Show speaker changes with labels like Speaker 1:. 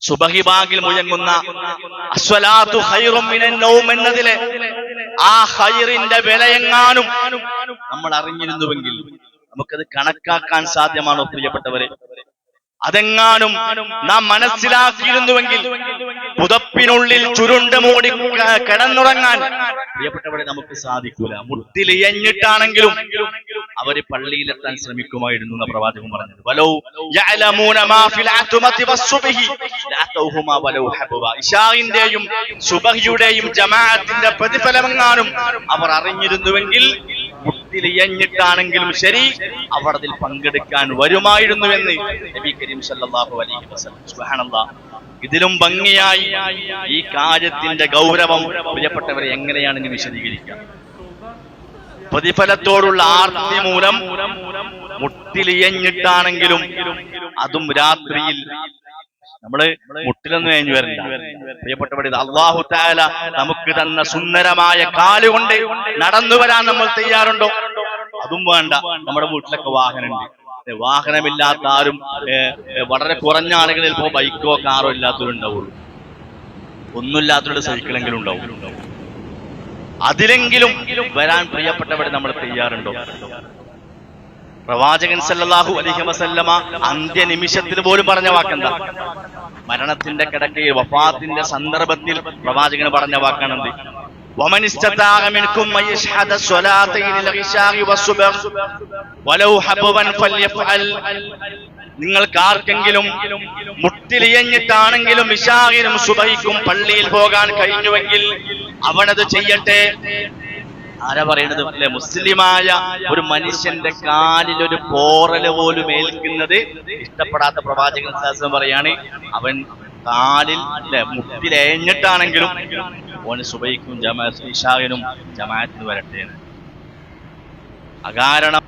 Speaker 1: സുബഹി ബാങ്കിൽ മുഴങ്ങുന്ന അസ്വലാത്തു ഖൈറും മിനൻ നൗം എന്നതിലെ ആ ഖൈറിന്റെ വിലയെങ്ങാനും നമ്മൾ അറിഞ്ഞിരുന്നുവെങ്കിൽ നമുക്കത് കണക്കാക്കാൻ സാധ്യമാണോ പ്രിയപ്പെട്ടവരെ? അതെങ്ങാനും നാം മനസ്സിലാക്കിയിരുന്നുവെങ്കിൽ പുതപ്പിനുള്ളിൽ ചുരുണ്ട് മൂടി കിടന്നുറങ്ങാൻ പ്രിയപ്പെട്ടവരെ നമുക്ക് സാധിക്കൂല. മുട്ടിലിയഞ്ഞിട്ടാണെങ്കിലും അവര് പള്ളിയിലെത്താൻ ശ്രമിക്കുമായിരുന്നു എന്ന പ്രവാചകൻ പറഞ്ഞത്. വലൗ യഅലമൂന മാ ഫിൽ അത്മതി വസ്സുബ്ഹി ലഅതൗഹുമാ വലൗ ഹബവ. ഇശാഇന്റെയും സുബഹിയുടെയും ജമാഅത്തിന്റെ പ്രതിഫലമെങ്ങാനും അവർ അറിഞ്ഞിരുന്നുവെങ്കിൽ മുട്ടിലിയഞ്ഞിട്ടാണെങ്കിലും ശരി അവർ അതിൽ പങ്കെടുക്കാൻ വരുമായിരുന്നുവെന്ന് നബി കരീം സല്ലല്ലാഹു അലൈഹി വസല്ലം. സുബ്ഹാനല്ലാഹ്. ഇതിലും ഭംഗിയായി ഈ കാര്യത്തിന്റെ ഗൗരവം പ്രിയപ്പെട്ടവരെ എങ്ങനെയാണെന്ന് വിശദീകരിക്കാം. പ്രതിഫലത്തോടുള്ള ആർത്തി മൂലം മുട്ടിലിയഞ്ഞിട്ടാണെങ്കിലും അതും രാത്രിയിൽ നമ്മള് മുട്ടിലൊന്നും കഴിഞ്ഞു വരില്ല പ്രിയപ്പെട്ടവരെ. അല്ലാഹു തആല നമുക്ക് തന്ന സുന്ദരമായ കാലുകൊണ്ട് നടന്നു വരാൻ നമ്മൾ തയ്യാറുണ്ടോ? അതും വേണ്ട. നമ്മുടെ വീട്ടിലൊക്കെ വാഹനമുണ്ട്. വാഹനമില്ലാത്ത ആരും വളരെ കുറഞ്ഞ ആളുകളിൽ ഇപ്പോൾ ബൈക്കോ കാറോ ഇല്ലാത്തവരുണ്ടാവുള്ളൂ. ഒന്നുമില്ലാത്തവരുടെ സൈക്കിളെങ്കിലും ഉണ്ടാവും. അതിലെങ്കിലും വരാൻ പ്രിയപ്പെട്ടവരെ നമ്മൾ തയ്യാറുണ്ടോ? പ്രവാചകൻ സല്ലല്ലാഹു അലൈഹി വസല്ലമ അന്ത്യനിമിഷത്തിൽ പോലും പറഞ്ഞ വാക്കെന്താ? മരണത്തിന്റെ കിടക്കയിൽ വഫാത്തിന്റെ സന്ദർഭത്തിൽ പ്രവാചകൻ പറഞ്ഞ വാക്കാണെന്ത്? ومن استطاع منكم أن يشهد الصلاتين العشاء والصبح ولو حبوا فليفعل. നിങ്ങൾക്ക് ആർക്കെങ്കിലും മുട്ടിലിയഞ്ഞിട്ടാണെങ്കിലും ഇശാഇനും സുബഹിക്കും പള്ളിയിൽ പോകാൻ കഴിഞ്ഞുവെങ്കിൽ അവനത് ചെയ്യട്ടെ. ആരാ പറയുന്നത്? അല്ലെ, മുസ്ലിമായ ഒരു മനുഷ്യന്റെ കാലിൽ ഒരു പോറല് പോലും ഏൽക്കുന്നത് ഇഷ്ടപ്പെടാത്ത പ്രവാചകൻ സല്ലല്ലാഹു പറയാണ്, അവൻ കാലിൽ മുട്ടിലേഞ്ഞിട്ടാണെങ്കിലും ഓന് സുബഹിക്കും ഇശാഇനും ജമാഅത്തിന് വരട്ടെ. അകാരണം